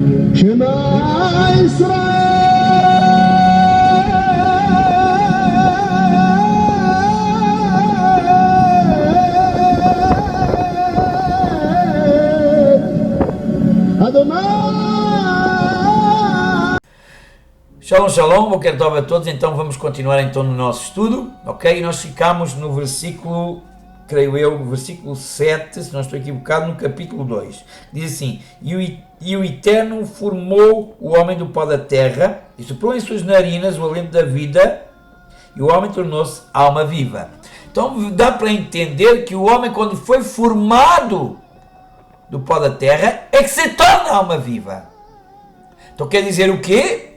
Shema Israel Adonai. Shalom, shalom, Boker Tov a todos. Então vamos continuar então no nosso estudo, ok? Nós ficamos no versículo, creio eu, versículo 7, se não estou equivocado, no capítulo 2. Diz assim: E o Eterno formou o homem do pó da terra, e soprou em suas narinas o alento da vida, e o homem tornou-se alma viva. Então dá para entender que o homem, quando foi formado do pó da terra, é que se torna alma viva. Então quer dizer o quê?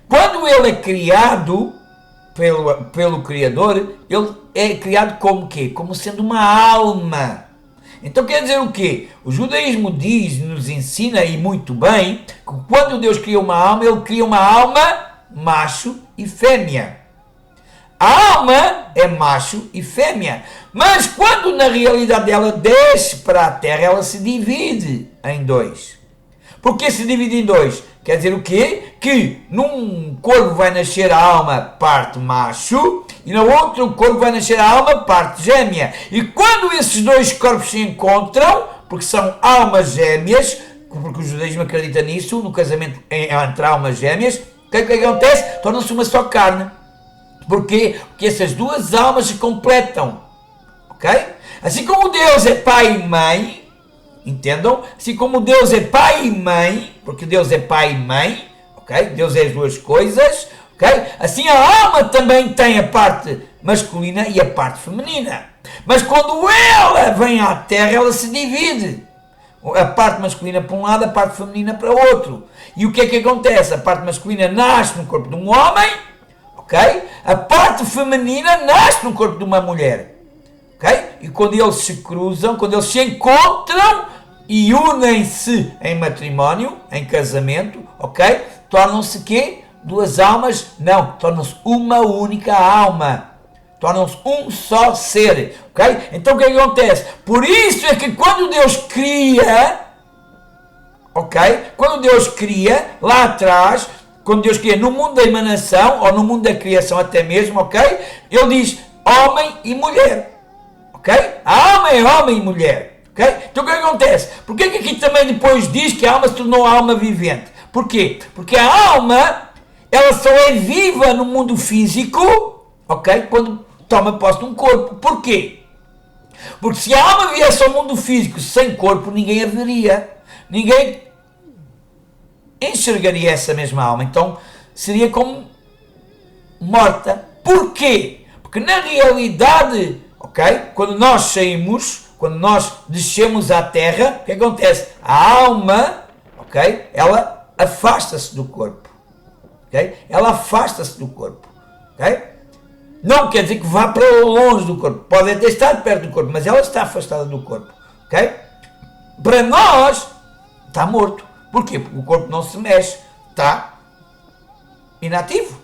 Quando ele é criado pelo Criador, ele é criado como quê? Como sendo uma alma. Então quer dizer o quê? O judaísmo nos ensina, e muito bem, que quando Deus cria uma alma, ele cria uma alma macho e fêmea. A alma é macho e fêmea, mas quando na realidade ela desce para a terra, ela se divide em dois. Por que se divide em dois? Quer dizer o quê? Que num corpo vai nascer a alma parte macho e no outro corpo vai nascer a alma parte gêmea. E quando esses dois corpos se encontram, porque são almas gêmeas, porque o judaísmo acredita nisso, no casamento entre almas gêmeas, o que é que acontece? Tornam-se uma só carne. Porquê? Porque essas duas almas se completam. Ok? Assim como Deus é pai e mãe, entendam? Assim como Deus é pai e mãe, porque Deus é pai e mãe, ok? Deus é as duas coisas, ok? Assim a alma também tem a parte masculina e a parte feminina. Mas quando ela vem à terra, ela se divide. A parte masculina para um lado, a parte feminina para o outro. E o que é que acontece? A parte masculina nasce no corpo de um homem, ok? A parte feminina nasce no corpo de uma mulher. Okay? E quando eles se cruzam, quando eles se encontram e unem-se em matrimónio, em casamento, ok? Tornam-se quê? Duas almas? Não, tornam-se uma única alma. Tornam-se um só ser, ok? Então o que acontece? Por isso é que quando Deus cria, ok? Quando Deus cria, lá atrás, quando Deus cria no mundo da emanação, ou no mundo da criação até mesmo, ok? Ele diz homem e mulher. Ok? A alma é homem e mulher. Ok? Então o que acontece? Porquê que aqui também depois diz que a alma se tornou alma vivente? Porquê? Porque a alma, ela só é viva no mundo físico, ok? Quando toma posse de um corpo. Porquê? Porque se a alma viesse ao mundo físico sem corpo, ninguém a veria. Ninguém enxergaria essa mesma alma. Então seria como morta. Porquê? Porque na realidade, ok? Quando nós saímos, quando nós descemos à terra, o que acontece? A alma, ok? Ela afasta-se do corpo, ok? Ela afasta-se do corpo, ok? Não quer dizer que vá para longe do corpo, pode até estar perto do corpo, mas ela está afastada do corpo, ok? Para nós, está morto. Porquê? Porque o corpo não se mexe, está inativo,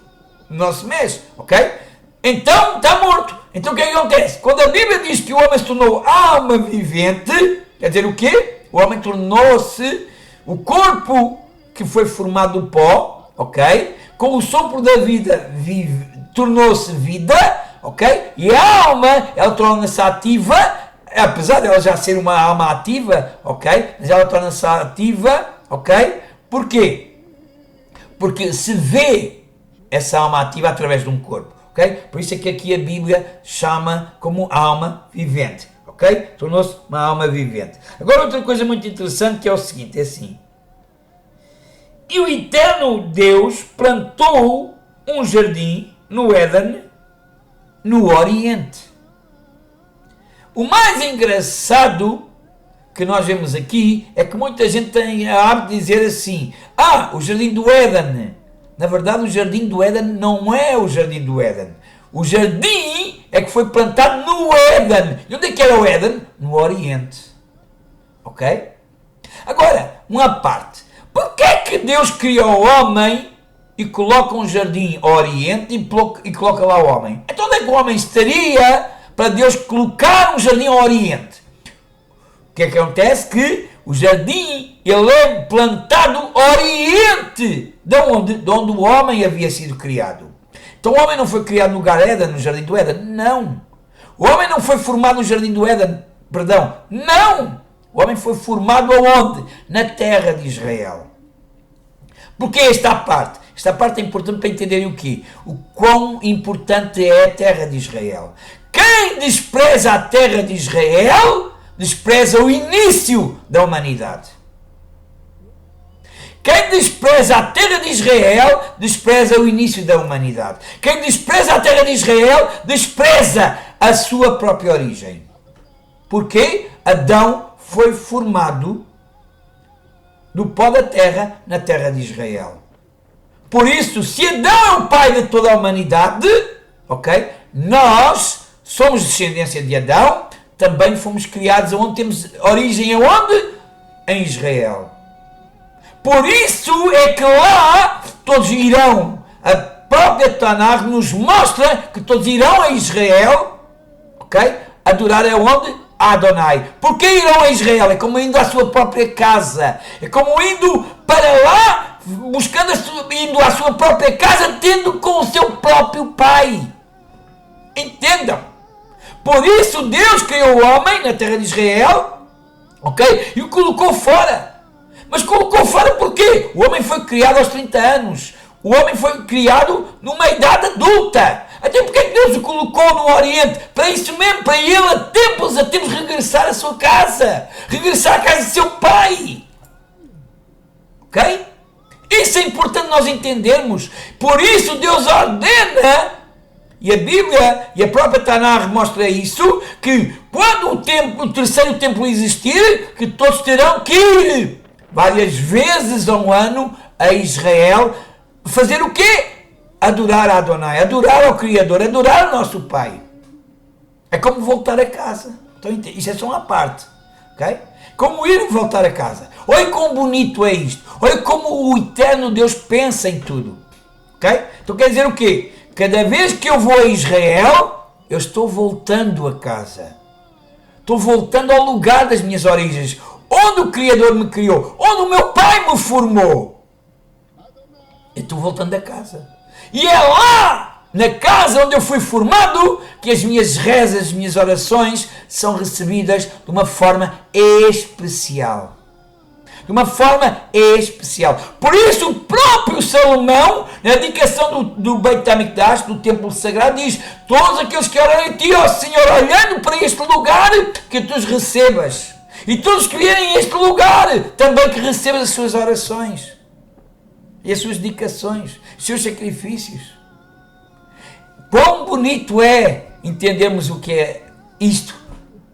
não se mexe, ok? Então, está morto. Então o que acontece? Quando a Bíblia diz que o homem se tornou alma vivente, quer dizer o quê? O homem tornou-se, o corpo que foi formado do pó, ok? Com o sopro da vida, tornou-se vida, ok? E a alma, ela torna-se ativa, apesar de ela já ser uma alma ativa, ok? Mas ela torna-se ativa, ok? Porquê? Porque se vê essa alma ativa através de um corpo. Okay? Por isso é que aqui a Bíblia chama como alma vivente, ok? Tornou-se uma alma vivente. Agora outra coisa muito interessante que é o seguinte, é assim. E o eterno Deus plantou um jardim no Éden, no Oriente. O mais engraçado que nós vemos aqui é que muita gente tem a hábito de dizer assim, o jardim do Éden. Na verdade, o jardim do Éden não é o jardim do Éden. O jardim é que foi plantado no Éden. E onde é que era o Éden? No Oriente. Ok? Agora, uma parte. Porquê é que Deus criou o homem e coloca um jardim ao Oriente e coloca lá o homem? Então onde é que o homem estaria para Deus colocar um jardim ao Oriente? O que é que acontece? Que O jardim, ele é plantado oriente de onde o homem havia sido criado. Então o homem não foi criado no Éden, no jardim do Éden, não. O homem não foi formado no jardim do Éden, perdão, não. O homem foi formado aonde? Na terra de Israel. Porque esta parte? Esta parte é importante para entenderem o quê? O quão importante é a terra de Israel. Quem despreza a terra de Israel, despreza o início da humanidade. Quem despreza a terra de Israel, despreza o início da humanidade. Quem despreza a terra de Israel, despreza a sua própria origem. Porquê? Adão foi formado do pó da terra na terra de Israel. Por isso, se Adão é o pai de toda a humanidade, ok? Nós somos descendência de Adão, também fomos criados onde temos origem aonde? Em Israel. Por isso é que lá todos irão, a própria Tanakh nos mostra que todos irão a Israel, ok? Adorar aonde? A Adonai. Porque irão a Israel? É como indo à sua própria casa. É como indo para lá, buscando indo à sua própria casa, tendo com o seu próprio pai. Entendam? Por isso Deus criou o homem na terra de Israel, ok? E o colocou fora. Mas colocou fora porquê? O homem foi criado aos 30 anos. O homem foi criado numa idade adulta. Até porque é que Deus o colocou no Oriente? Para isso mesmo, para ele a tempos regressar à sua casa. Regressar à casa de seu pai. Ok? Isso é importante nós entendermos. Por isso Deus ordena, e a Bíblia e a própria Tanakh mostra isso, que quando o terceiro templo existir, que todos terão que ir várias vezes ao ano a Israel, fazer o quê? Adorar a Adonai, adorar ao Criador, adorar o nosso Pai. É como voltar a casa. Então, isso é só uma parte. Okay? Como ir voltar a casa. Olha como bonito é isto. Olha como o eterno Deus pensa em tudo. Okay? Então quer dizer o quê? Cada vez que eu vou a Israel, eu estou voltando a casa. Estou voltando ao lugar das minhas origens. Onde o Criador me criou. Onde o meu Pai me formou. Eu estou voltando a casa. E é lá, na casa onde eu fui formado, que as minhas rezas, as minhas orações são recebidas de uma forma especial. De uma forma especial. Por isso o próprio Salomão, na dedicação do Beit HaMikdash, do templo sagrado, diz: todos aqueles que oram em ti, ó Senhor, olhando para este lugar, que tu os recebas. E todos que vierem a este lugar, também que recebas as suas orações. E as suas dedicações, os seus sacrifícios. Quão bonito é entendermos o que é isto,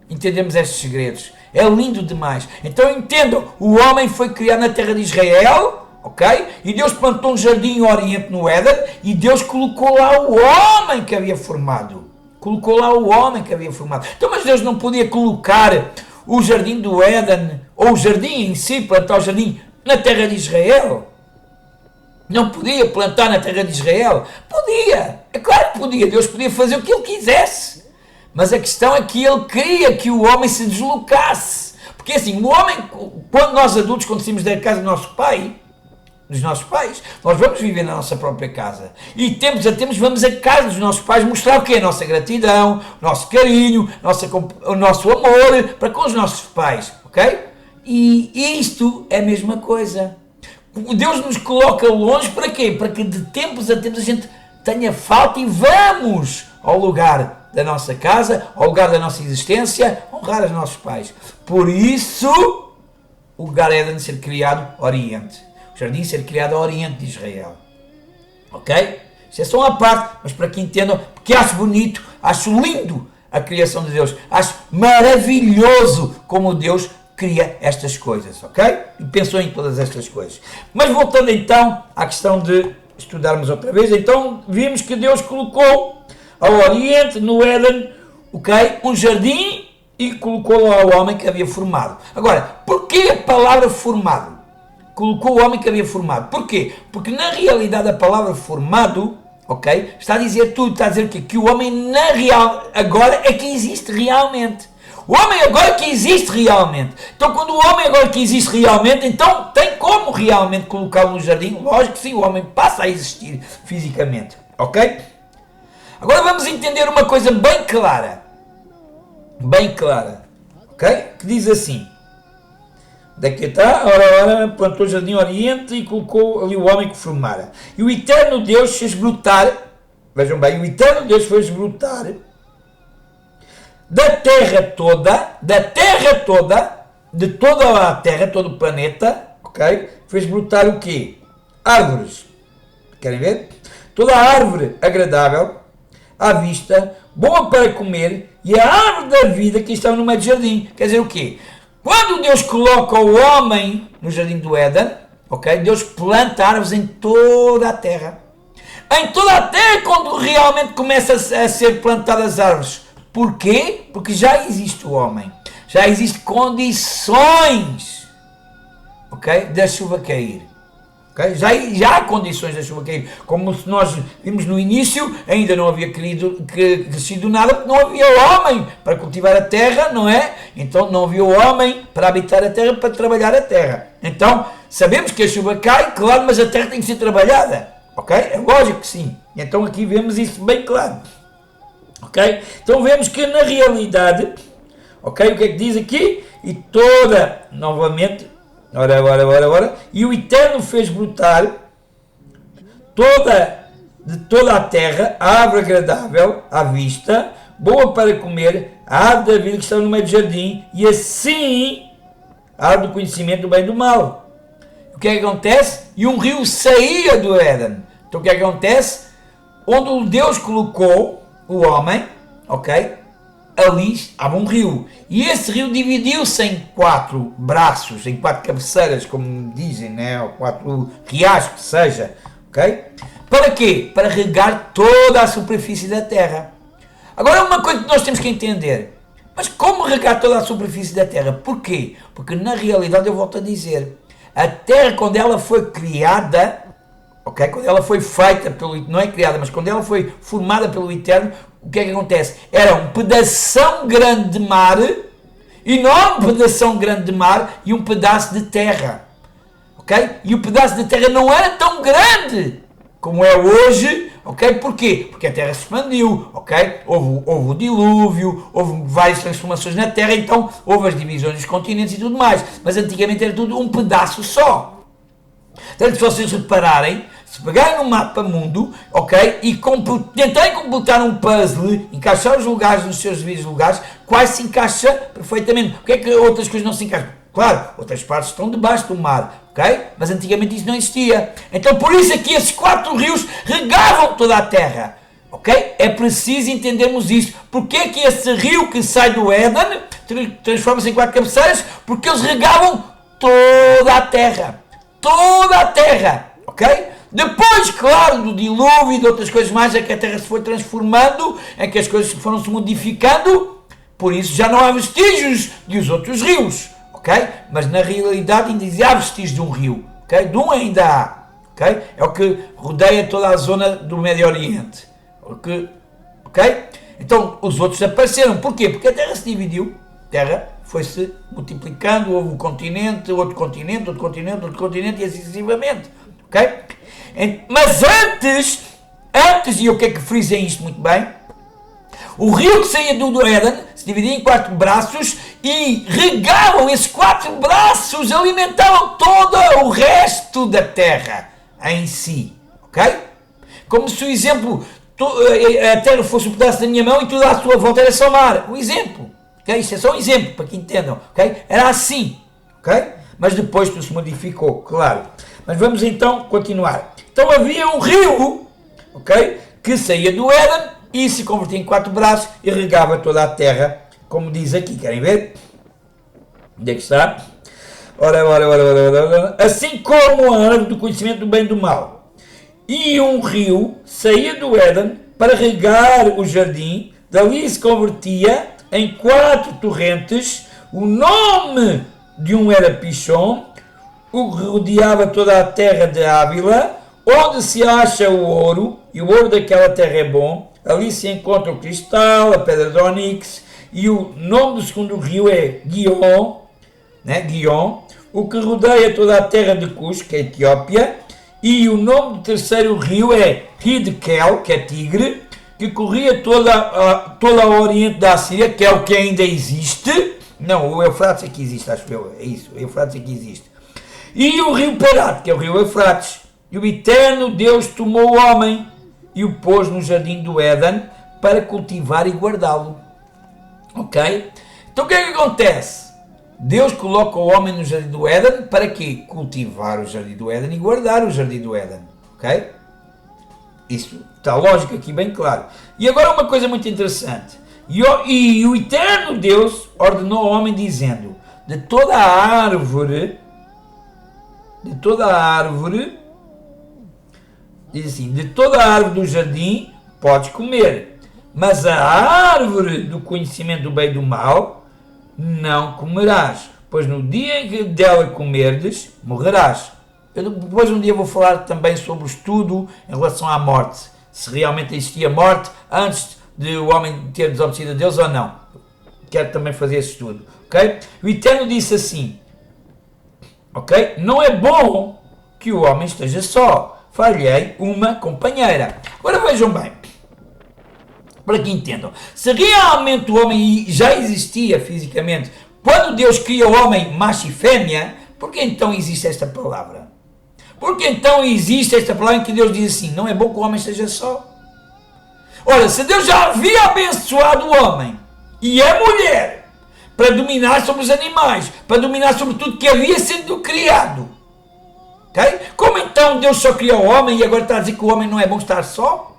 entendemos estes segredos. É lindo demais. Então entendam, o homem foi criado na terra de Israel, ok? E Deus plantou um jardim oriente no Éden, e Deus colocou lá o homem que havia formado. Colocou lá o homem que havia formado. Então, mas Deus não podia colocar o jardim do Éden, ou o jardim em si, plantar o jardim na terra de Israel? Não podia plantar na terra de Israel? Podia, é claro que podia, Deus podia fazer o que Ele quisesse. Mas a questão é que Ele queria que o homem se deslocasse. Porque assim, o homem, quando nós adultos, quando saímos da casa do nosso pai, dos nossos pais, nós vamos viver na nossa própria casa. E tempos a tempos vamos à casa dos nossos pais mostrar o quê? A nossa gratidão, o nosso carinho, o nosso amor para com os nossos pais, ok? E isto é a mesma coisa. Deus nos coloca longe para quê? Para que de tempos a tempos a gente tenha falta e vamos ao lugar da nossa casa, ao lugar da nossa existência, honrar os nossos pais. Por isso, o lugar é de ser criado Oriente. O jardim ser criado ao Oriente de Israel. Ok? Isso é só uma parte, mas para que entendam, porque acho bonito, acho lindo a criação de Deus. Acho maravilhoso como Deus cria estas coisas, ok? E pensou em todas estas coisas. Mas voltando então à questão de estudarmos outra vez, então vimos que Deus colocou ao Oriente, no Éden, ok, um jardim e colocou lá o homem que havia formado. Agora, porquê a palavra formado? Colocou o homem que havia formado. Porquê? Porque na realidade a palavra formado, ok, está a dizer tudo, está a dizer que o homem na real, agora é que existe realmente. O homem agora que existe realmente. Então, quando o homem agora que existe realmente, então tem como realmente colocá-lo no jardim? Lógico que sim, o homem passa a existir fisicamente. Ok? Agora vamos entender uma coisa bem clara. Bem clara. Ok? Que diz assim. Daqui está, ora, plantou o jardim oriente e colocou ali o homem que formara. E o eterno Deus fez brotar, vejam bem, o eterno Deus fez brotar da terra toda, de toda a terra, todo o planeta, ok? Fez brotar o quê? Árvores. Querem ver? Toda a árvore agradável, à vista, boa para comer, e a árvore da vida que estava no meio do jardim. Quer dizer o quê? Quando Deus coloca o homem no jardim do Éden, ok? Deus planta árvores em toda a terra. Em toda a terra, quando realmente começa a ser plantadas árvores. Porquê? Porque já existe o homem. Já existem condições, ok? Da chuva cair. Okay? Já há condições da chuva cair. Como se nós vimos no início, ainda não havia crescido nada, porque não havia homem para cultivar a terra, não é? Então não havia homem para habitar a terra, para trabalhar a terra. Então, sabemos que a chuva cai, claro, mas a terra tem que ser trabalhada. Ok? É lógico que sim. Então aqui vemos isso bem claro. Ok? Então vemos que na realidade, ok? O que é que diz aqui? E toda, novamente, ora, e o Eterno fez brotar de toda a terra a árvore agradável à vista, boa para comer, a árvore da vida que estava no meio do jardim, e assim a árvore do conhecimento do bem e do mal. O que é que acontece? E um rio saía do Éden. Então o que é que acontece? Onde Deus colocou o homem, ok? Ali há um rio. E esse rio dividiu-se em 4 braços, em 4 cabeceiras, como dizem, né? Ou 4 riachos, que seja, ok? Para quê? Para regar toda a superfície da terra. Agora, uma coisa que nós temos que entender. Mas como regar toda a superfície da terra? Porquê? Porque na realidade, eu volto a dizer, a terra, quando ela foi criada, ok? Quando ela foi feita pelo, não é criada, mas quando ela foi formada pelo Eterno, o que é que acontece? Era um pedação grande de mar, enorme pedação grande de mar e um pedaço de terra, ok? E o pedaço de terra não era tão grande como é hoje, ok? Porquê? Porque a terra se expandiu, ok? Houve o dilúvio, houve várias transformações na terra, então houve as divisões dos continentes e tudo mais, mas antigamente era tudo um pedaço só. Portanto, se vocês repararem, se pegarem no mapa mundo, ok, e tentarem completar um puzzle, encaixar os lugares nos seus devidos lugares, quase se encaixa perfeitamente. Porque é que outras coisas não se encaixam? Claro, outras partes estão debaixo do mar, ok? Mas antigamente isso não existia. Então por isso é que esses 4 rios regavam toda a terra, ok? É preciso entendermos isso. Porque é que esse rio que sai do Éden transforma-se em 4 cabeceiras? Porque eles regavam toda a terra. Toda a terra, ok? Depois, claro, do dilúvio e de outras coisas mais, é que a terra se foi transformando, é que as coisas foram se modificando, por isso já não há vestígios dos outros rios, ok? Mas na realidade ainda há vestígios de um rio, ok? De um ainda há, ok? É o que rodeia toda a zona do Médio Oriente, ok? Então os outros apareceram, porquê? Porque a terra se dividiu, a terra foi-se multiplicando, houve um continente, outro continente, outro continente, outro continente e assim sucessivamente, ok? Mas antes, e eu quero que frisem isto muito bem, o rio que saía do Éden se dividia em 4 braços e regavam esses 4 braços, alimentavam todo o resto da terra em si, ok? Como se o exemplo, a terra fosse um pedaço da minha mão e tudo à sua volta era só mar, um exemplo, ok? Isto é só um exemplo para que entendam, ok? Era assim, ok? Mas depois tudo se modificou, claro. Mas vamos então continuar. Então havia um rio, ok, que saía do Éden e se convertia em 4 braços e regava toda a terra, como diz aqui. Querem ver? Onde é que está? Ora. Assim como a árvore do conhecimento do bem e do mal. E um rio saía do Éden para regar o jardim, dali se convertia em 4 torrentes. O nome de um era Pishon, o que rodeava toda a terra de Ávila, onde se acha o ouro, e o ouro daquela terra é bom. Ali se encontra o cristal, a pedra de ónix e o nome do segundo rio é Gihon, né? Gihon, o que rodeia toda a terra de Cus, que é a Etiópia, e o nome do terceiro rio é Hidkel, que é Tigre, que corria toda o oriente da Síria, que é o que ainda existe. Não, o Eufrates é que existe, acho que é isso, o Eufrates é que existe. E o rio Perat, que é o rio Eufrates. E o eterno Deus tomou o homem e o pôs no jardim do Éden para cultivar e guardá-lo. Ok? Então o que é que acontece? Deus coloca o homem no jardim do Éden para quê? Cultivar o jardim do Éden e guardar o jardim do Éden. Ok? Isso está lógico aqui bem claro. E agora uma coisa muito interessante. E o eterno Deus ordenou ao homem dizendo, de toda a árvore, diz assim, de toda a árvore do jardim podes comer, mas a árvore do conhecimento do bem e do mal não comerás, pois no dia em que dela comerdes, morrerás. Eu depois um dia vou falar também sobre o estudo em relação à morte, se realmente existia morte antes de o homem ter desobedecido a Deus ou não. Quero também fazer esse estudo, ok? O Eterno disse assim, ok? Não é bom que o homem esteja só, far-lhe-ei uma companheira. Agora vejam bem, para que entendam, se realmente o homem já existia fisicamente, quando Deus cria o homem macho e fêmea, por que então existe esta palavra? Porque então existe esta palavra em que Deus diz assim, não é bom que o homem esteja só. Ora, se Deus já havia abençoado o homem e a mulher para dominar sobre os animais, para dominar sobre tudo que havia sido criado, okay? Como então Deus só criou o homem e agora está a dizer que o homem não é bom estar só?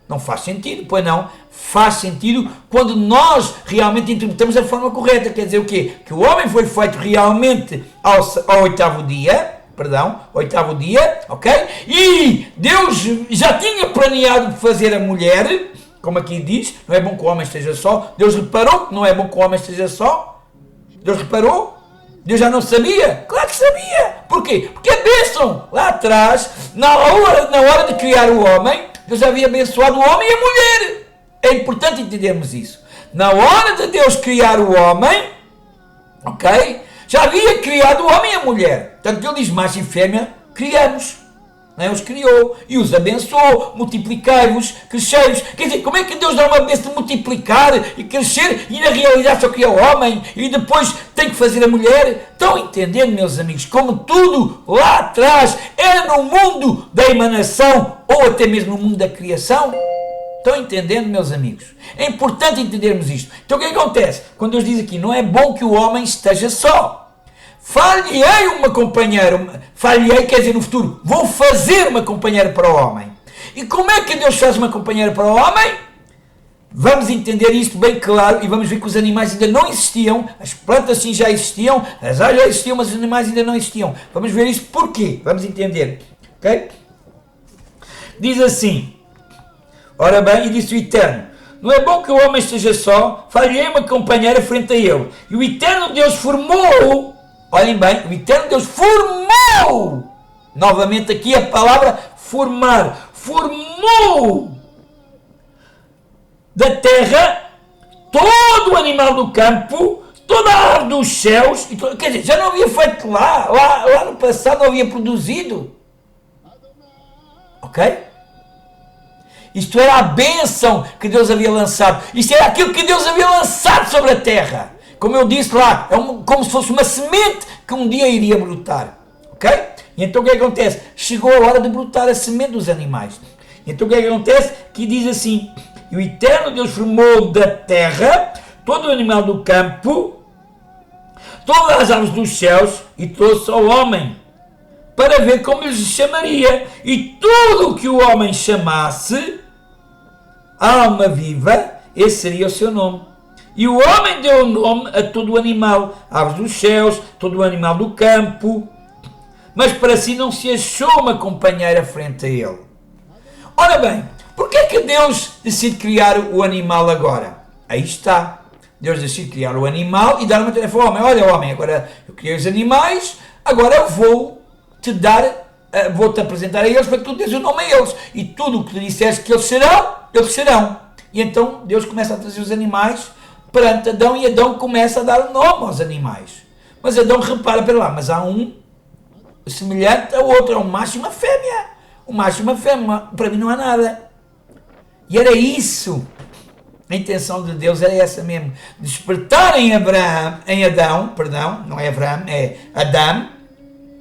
Não faz sentido, pois não. Faz sentido quando nós realmente interpretamos da forma correta. Quer dizer o quê? Que o homem foi feito realmente ao oitavo dia, ok? E Deus já tinha planeado fazer a mulher, como aqui diz, não é bom que o homem esteja só. Deus reparou que não é bom que o homem esteja só? Deus reparou? Deus já não sabia? Claro que sabia. Porquê? Porque a bênção lá atrás, na hora de criar o homem, Deus já havia abençoado o homem e a mulher. É importante entendermos isso. Na hora de Deus criar o homem, ok? Já havia criado o homem e a mulher. Portanto, Ele diz macho e fêmea, criamos. Não é? Os criou e os abençoou, multiplicai-vos, crescei-vos. Quer dizer, como é que Deus dá uma bênção de multiplicar e crescer e na realidade só cria o homem e depois tem que fazer a mulher? Estão entendendo, meus amigos, como tudo lá atrás era no mundo da emanação ou até mesmo no mundo da criação? Estão entendendo, meus amigos? É importante entendermos isto. Então o que acontece? Quando Deus diz aqui, não é bom que o homem esteja só. Far-lhe-ei uma companheira, far-lhe-ei quer dizer no futuro, vou fazer uma companheira para o homem. E como é que Deus faz uma companheira para o homem? Vamos entender isto bem claro e vamos ver que os animais ainda não existiam, as plantas sim já existiam, as aves já existiam, mas os animais ainda não existiam. Vamos ver isto porquê, vamos entender, ok? Diz assim, ora bem, e disse o Eterno, não é bom que o homem esteja só, far-lhe-ei uma companheira frente a ele. E o Eterno Deus formou, olhem bem, o Eterno Deus formou, novamente aqui a palavra formar, formou da terra todo o animal do campo, toda a árvore dos céus, quer dizer, já não havia feito lá no passado não havia produzido, ok? Isto era a bênção que Deus havia lançado, isto era aquilo que Deus havia lançado sobre a terra, como eu disse lá, é como se fosse uma semente que um dia iria brotar, ok? E então o que acontece? Chegou a hora de brotar a semente dos animais, então o que acontece? Que diz assim, e o Eterno Deus formou da terra todo o animal do campo, todas as aves dos céus, e trouxe ao homem, para ver como lhes chamaria. E tudo o que o homem chamasse, alma viva, esse seria o seu nome. E o homem deu o nome a todo o animal, aves dos céus, todo o animal do campo, mas para si não se achou uma companheira frente a ele. Ora bem, porquê é que Deus decide criar o animal agora? Aí está. Deus decide criar o animal e dar uma tarefa ao homem. Olha, homem, agora eu criei os animais, agora eu vou-te apresentar a eles para que tu dês o nome a eles. E tudo o que tu disseste que eles serão. E então Deus começa a trazer os animais perante Adão, e Adão começa a dar nome aos animais. Mas Adão repara, para lá, mas há um semelhante ao outro, é um macho e uma fêmea. Um macho e uma fêmea, para mim não há nada. E era isso. A intenção de Deus era essa mesmo. Despertar em Adão, não é Abraão, é Adão,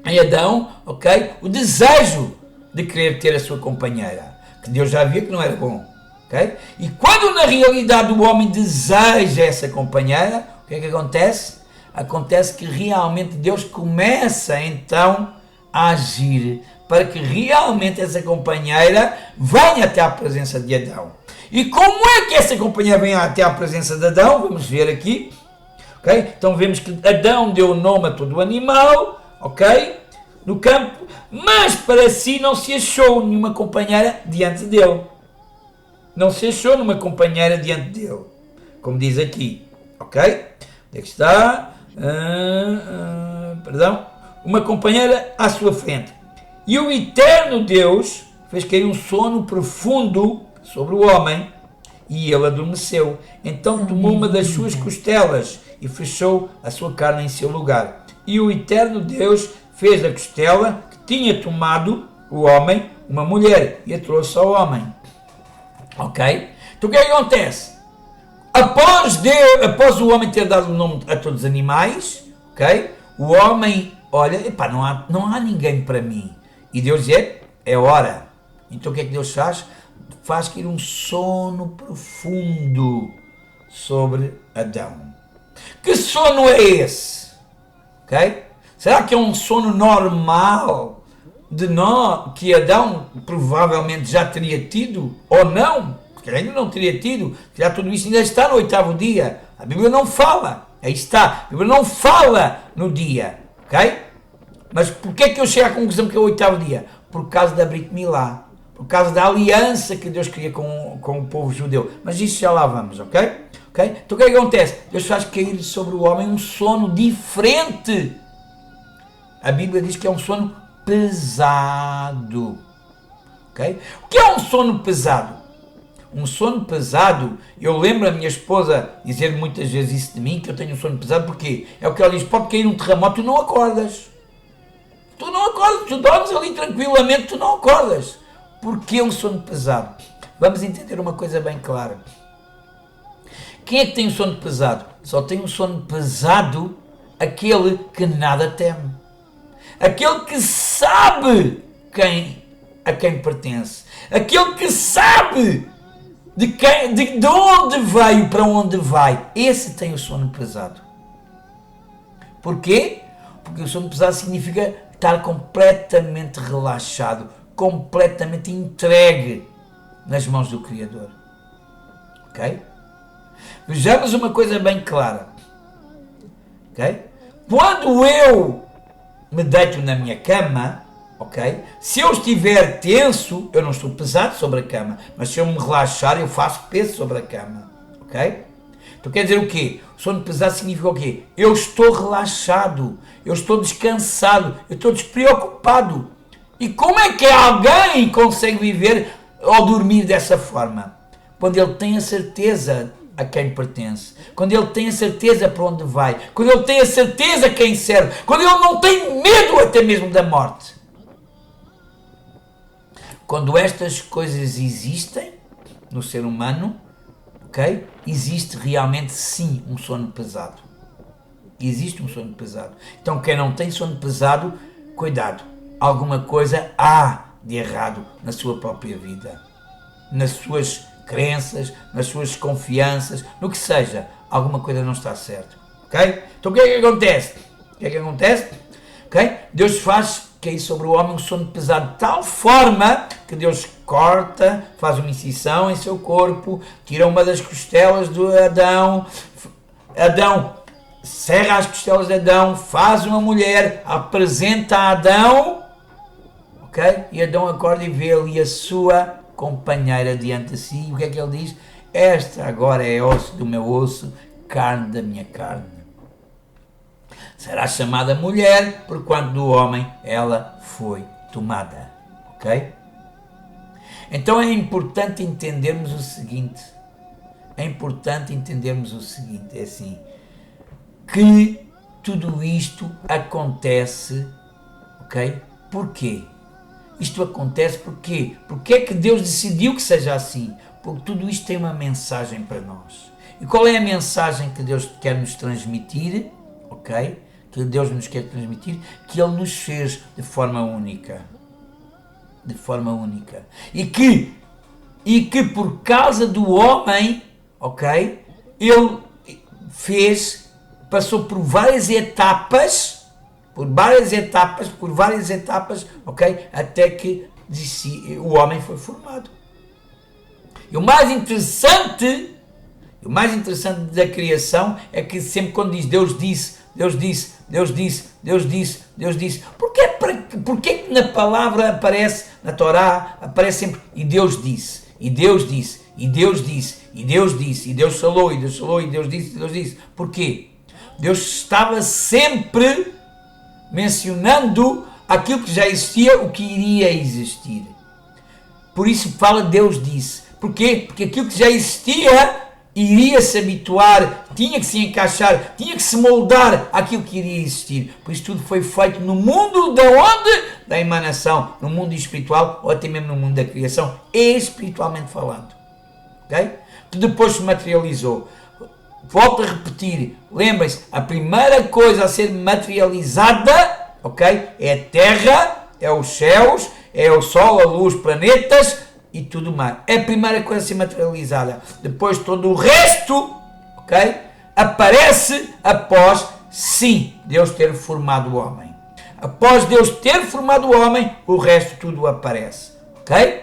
em Adão, ok? O desejo de querer ter a sua companheira. Que Deus já via que não era bom. Okay? E quando na realidade o homem deseja essa companheira, o que é que acontece? Acontece que realmente Deus começa então a agir para que realmente essa companheira venha até à presença de Adão. E como é que essa companheira vem até à presença de Adão? Vamos ver aqui. Okay? Então vemos que Adão deu o nome a todo o animal, ok? No campo, mas para si não se achou nenhuma companheira diante dele. Não se achou numa companheira diante dele, como diz aqui, ok? Onde é que está? Uma companheira à sua frente. E o eterno Deus fez cair um sono profundo sobre o homem, e ele adormeceu. Então tomou uma das suas costelas e fechou a sua carne em seu lugar. E o eterno Deus fez da costela que tinha tomado o homem uma mulher e a trouxe ao homem. Ok? Então o que é que acontece? Após o homem ter dado o nome a todos os animais, ok? O homem, olha, epá, não há ninguém para mim. E Deus diz, é hora. Então o que é que Deus faz? Faz cair um sono profundo sobre Adão. Que sono é esse? Ok? Será que é um sono normal que Adão provavelmente já teria tido, ou não, porque ele ainda não teria tido, já tudo isso ainda está no 8º dia, a Bíblia não fala, aí está, a Bíblia não fala no dia, ok? Mas porquê é que eu chego à conclusão que é o 8º dia? Por causa da Brit Milá, por causa da aliança que Deus queria com o povo judeu, mas isso já lá vamos, ok? Então o que é que acontece? Deus faz cair sobre o homem um sono diferente, a Bíblia diz que é um sono pesado, ok? O que é um sono pesado? Um sono pesado, eu lembro a minha esposa dizer muitas vezes isso de mim, que eu tenho um sono pesado, porque é o que ela diz, pode cair um terremoto, tu não acordas, tu dormes ali tranquilamente, tu não acordas. Porque é um sono pesado? Vamos entender uma coisa bem clara. Quem é que tem um sono pesado? Só tem um sono pesado aquele que nada teme. Aquele que sabe a quem pertence. Aquele que sabe de onde veio para onde vai. Esse tem o sono pesado. Porquê? Porque o sono pesado significa estar completamente relaxado, completamente entregue nas mãos do Criador. Ok? Vejamos uma coisa bem clara. Ok? Quando eu me deito na minha cama, ok? Se eu estiver tenso, eu não estou pesado sobre a cama, mas se eu me relaxar, eu faço peso sobre a cama, ok? Então quer dizer o quê? O sono pesado significa o quê? Eu estou relaxado, eu estou descansado, eu estou despreocupado. E como é que alguém consegue viver ou dormir dessa forma? Quando ele tem a certeza a quem pertence, quando ele tem a certeza para onde vai, quando ele tem a certeza a quem serve, quando ele não tem medo até mesmo da morte. Quando estas coisas existem no ser humano, ok? Existe realmente sim um sono pesado. Existe um sono pesado. Então quem não tem sono pesado, cuidado, alguma coisa há de errado na sua própria vida, nas suas crenças, nas suas confianças, no que seja, alguma coisa não está certa, ok? Então o que é que acontece? Ok? Deus faz cair sobre o homem um sono pesado de tal forma que Deus corta, faz uma incisão em seu corpo, tira uma das costelas de Adão, serra as costelas de Adão, faz uma mulher, apresenta a Adão, ok? E Adão acorda e vê ali a sua companheira diante de si, e o que é que ele diz? Esta agora é osso do meu osso, carne da minha carne. Será chamada mulher, porquanto do homem ela foi tomada. Ok? Então é importante entendermos o seguinte. é importante entendermos o seguinte, é assim, que tudo isto acontece, ok? Porquê? Isto acontece porquê? Porque é que Deus decidiu que seja assim? Porque tudo isto tem uma mensagem para nós. E qual é a mensagem que Deus quer nos transmitir? Ok? Que Deus nos quer transmitir? Que Ele nos fez de forma única. De forma única. E que por causa do homem, ok? Ele passou por várias etapas, ok? Até que o homem foi formado. E o mais interessante da criação é que sempre quando diz Deus disse, porquê que na palavra aparece, na Torá, aparece sempre e Deus disse, e Deus disse, e Deus disse, e Deus disse, e Deus falou, e Deus falou, e Deus disse, e Deus disse. Porquê? Deus estava sempre mencionando aquilo que já existia, o que iria existir. Por isso fala Deus disse. Porquê? Porque aquilo que já existia iria se habituar, tinha que se encaixar, tinha que se moldar àquilo que iria existir. Por isso tudo foi feito no mundo da onde? Da emanação, no mundo espiritual ou até mesmo no mundo da criação, espiritualmente falando. Ok? Que depois se materializou. Volto a repetir, lembrem-se, a primeira coisa a ser materializada, ok? É a terra, é os céus, é o sol, a luz, planetas e tudo mais. É a primeira coisa a ser materializada. Depois todo o resto, ok? Aparece após, sim, Deus ter formado o homem. Após Deus ter formado o homem, o resto tudo aparece, ok?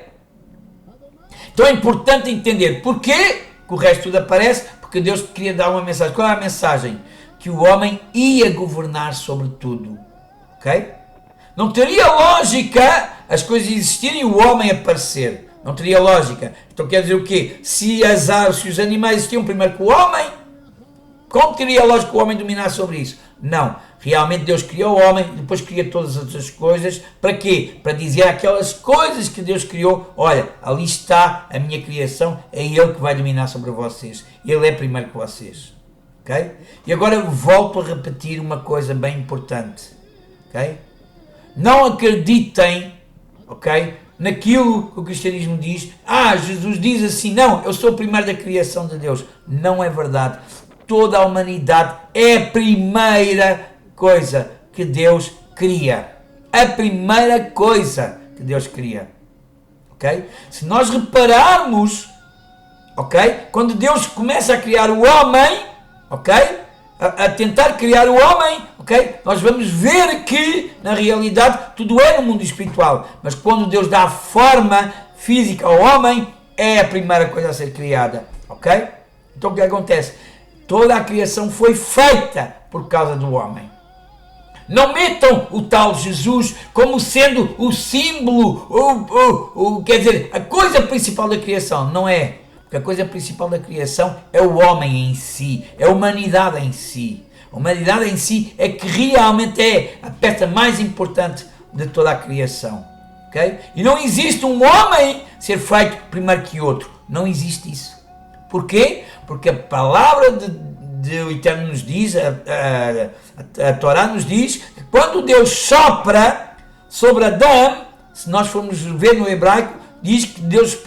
Então é importante entender porquê que o resto tudo aparece, porque Deus queria dar uma mensagem. Qual é a mensagem? Que o homem ia governar sobre tudo, ok? Não teria lógica as coisas existirem e o homem aparecer. Não teria lógica. Então quer dizer o quê? Se as aves, se os animais existiam primeiro que o homem, como teria lógica o homem dominar sobre isso? Não. Realmente Deus criou o homem, depois cria todas as outras coisas. Para quê? Para dizer aquelas coisas que Deus criou. Olha, ali está a minha criação, é Ele que vai dominar sobre vocês. Ele é primeiro que vocês. Ok? E agora eu volto a repetir uma coisa bem importante. Ok? Não acreditem, ok? Naquilo que o cristianismo diz. Jesus diz assim, não, eu sou o primeiro da criação de Deus. Não é verdade. Toda a humanidade é a primeira coisa que Deus cria. A primeira coisa que Deus cria. Ok? Se nós repararmos, ok? Quando Deus começa a criar o homem, ok? A tentar criar o homem, ok? Nós vamos ver que, na realidade, tudo é no mundo espiritual. Mas quando Deus dá a forma física ao homem, é a primeira coisa a ser criada, ok? Então o que acontece? Toda a criação foi feita por causa do homem. Não metam o tal Jesus como sendo o símbolo, quer dizer, a coisa principal da criação. Não é. Porque a coisa principal da criação é o homem em si, é a humanidade em si. A humanidade em si é que realmente é a peça mais importante de toda a criação. Okay? E não existe um homem ser feito primeiro que outro. Não existe isso. Porquê? Porque a palavra de Eterno nos diz, a Torá nos diz, que quando Deus sopra sobre Adão, se nós formos ver no hebraico, diz que Deus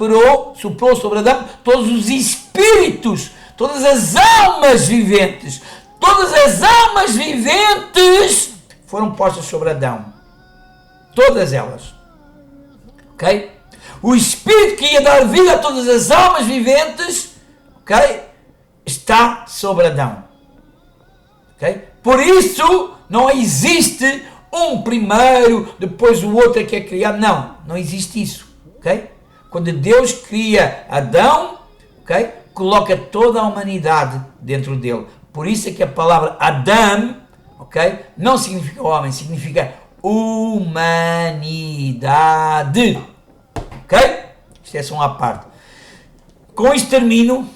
soprou sobre Adão todos os espíritos, todas as almas viventes. Todas as almas viventes foram postas sobre Adão. Todas elas. Ok? O espírito que ia dar vida a todas as almas viventes, ok? Está sobre Adão. Ok? Por isso, não existe um primeiro, depois o outro é que é criado. Não existe isso. Okay? Quando Deus cria Adão, okay, coloca toda a humanidade dentro dele. Por isso é que a palavra Adão, okay, não significa homem, significa humanidade. Ok? Isto é só uma parte. Com isto termino,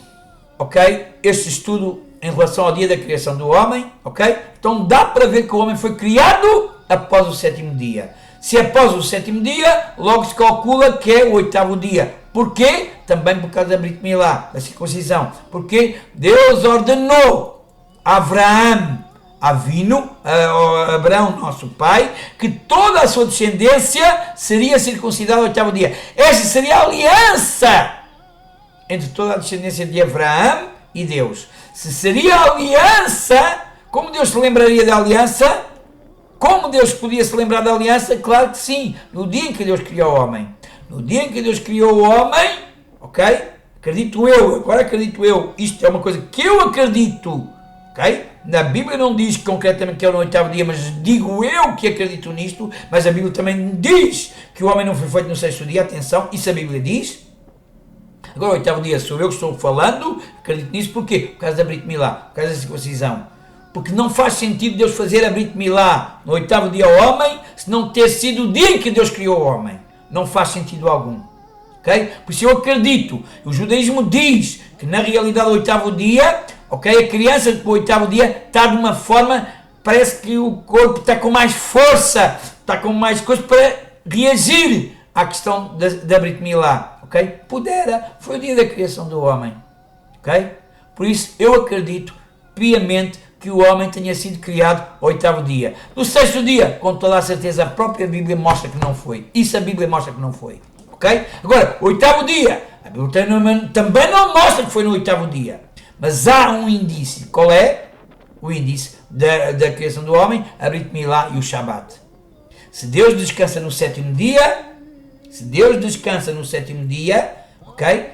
ok, este estudo em relação ao dia da criação do homem. Ok? Então dá para ver que o homem foi criado após o sétimo dia. Se após o sétimo dia, logo se calcula que é o oitavo dia. Porquê? Também por causa da Brit Milá, da circuncisão. Porque Deus ordenou a Abraão, Abraão, nosso pai, que toda a sua descendência seria circuncidada ao 8º dia. Esta seria a aliança entre toda a descendência de Abraão e Deus. Se seria a aliança, como Deus se lembraria da aliança? Como Deus podia se lembrar da aliança? Claro que sim, no dia em que Deus criou o homem. No dia em que Deus criou o homem, ok? Acredito eu, isto é uma coisa que eu acredito, ok? Na Bíblia não diz concretamente que é no 8º dia, mas digo eu que acredito nisto, mas a Bíblia também diz que o homem não foi feito no 6º dia, atenção, isso a Bíblia diz. Agora o 8º dia sou eu que estou falando, acredito nisso, porquê? Por causa da Brit Milá, por causa da circuncisão. Porque não faz sentido Deus fazer a Brit Milá no 8º dia ao homem, se não ter sido o dia em que Deus criou o homem. Não faz sentido algum. Okay? Por isso eu acredito, o judaísmo diz que na realidade o 8º dia, okay, a criança do 8º dia está de uma forma, parece que o corpo está com mais força, está com mais coisa para reagir à questão da Brit Milá. Okay? Foi o dia da criação do homem. Okay? Por isso eu acredito piamente que o homem tenha sido criado ao 8º dia. No 6º dia, com toda a certeza, a própria Bíblia mostra que não foi. Isso a Bíblia mostra que não foi. Ok? Agora, o 8º dia, a Bíblia também não mostra que foi no 8º dia. Mas há um indício. Qual é? O indício da criação do homem, a Brit Milá e o Shabat. Se Deus descansa no 7º dia, ok?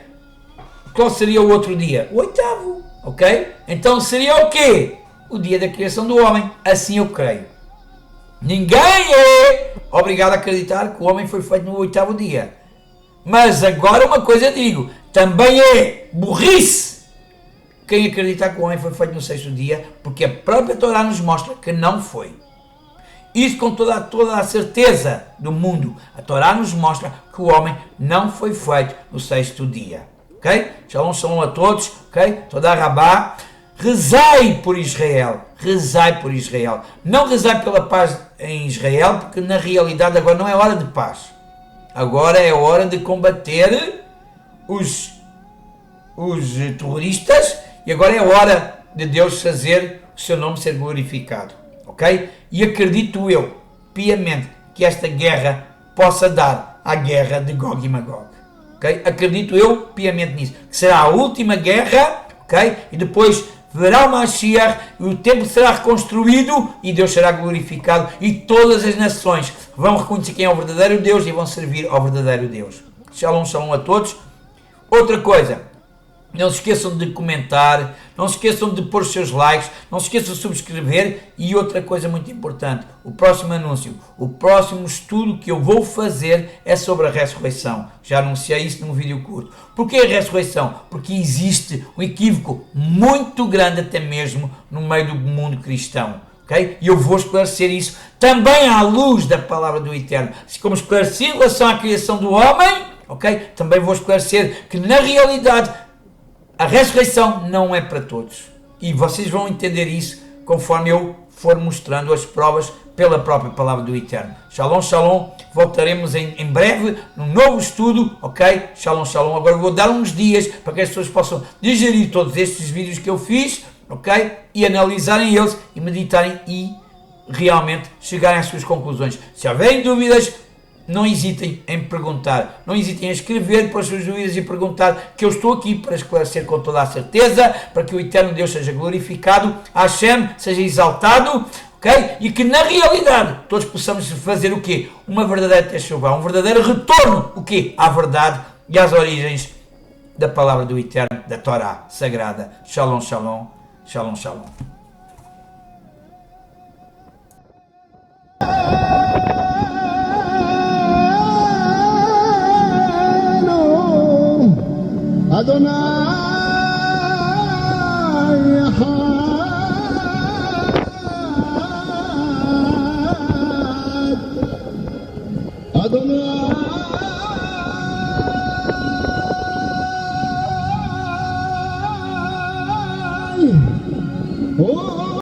Qual seria o outro dia? O 8º, ok? Então seria o quê? O dia da criação do homem. Assim eu creio. Ninguém é obrigado a acreditar que o homem foi feito no 8º dia. Mas agora uma coisa digo, também é burrice quem acreditar que o homem foi feito no 6º dia, porque a própria Torá nos mostra que não foi. Isso com toda a certeza do mundo. A Torá nos mostra que o homem não foi feito no 6º dia. Ok? Shalom a todos. Ok? Toda a rabá. Rezai por Israel. Não rezai pela paz em Israel, porque na realidade agora não é hora de paz. Agora é hora de combater os terroristas e agora é hora de Deus fazer o seu nome ser glorificado. Ok? E acredito eu, piamente, que esta guerra possa dar à guerra de Gog e Magog. Ok? Acredito eu, piamente nisso, que será a última guerra, ok? E depois verá o Mashiach, e o templo será reconstruído e Deus será glorificado e todas as nações vão reconhecer quem é o verdadeiro Deus e vão servir ao verdadeiro Deus. Shalom a todos. Outra coisa, não se esqueçam de comentar, não se esqueçam de pôr os seus likes, não se esqueçam de subscrever e outra coisa muito importante, o próximo anúncio, o próximo estudo que eu vou fazer é sobre a ressurreição. Já anunciei isso num vídeo curto. Porquê a ressurreição? Porque existe um equívoco muito grande até mesmo no meio do mundo cristão. Okay? E eu vou esclarecer isso também à luz da palavra do Eterno. Assim como esclareci em relação à criação do homem, okay? Também vou esclarecer que na realidade a ressurreição não é para todos. E vocês vão entender isso conforme eu for mostrando as provas pela própria palavra do Eterno. Shalom. Voltaremos em breve num novo estudo, ok? Shalom. Agora vou dar uns dias para que as pessoas possam digerir todos estes vídeos que eu fiz, ok? E analisarem eles e meditarem e realmente chegarem às suas conclusões. Se houverem dúvidas, não hesitem em perguntar, não hesitem em escrever para as suas dúvidas e perguntar, que eu estou aqui para esclarecer com toda a certeza, para que o Eterno Deus seja glorificado, Hashem seja exaltado, ok? E que na realidade todos possamos fazer o quê? Uma verdadeira teshuvah, um verdadeiro retorno, o quê? À verdade e às origens da palavra do Eterno, da Torá sagrada. Shalom. Adonai Adonai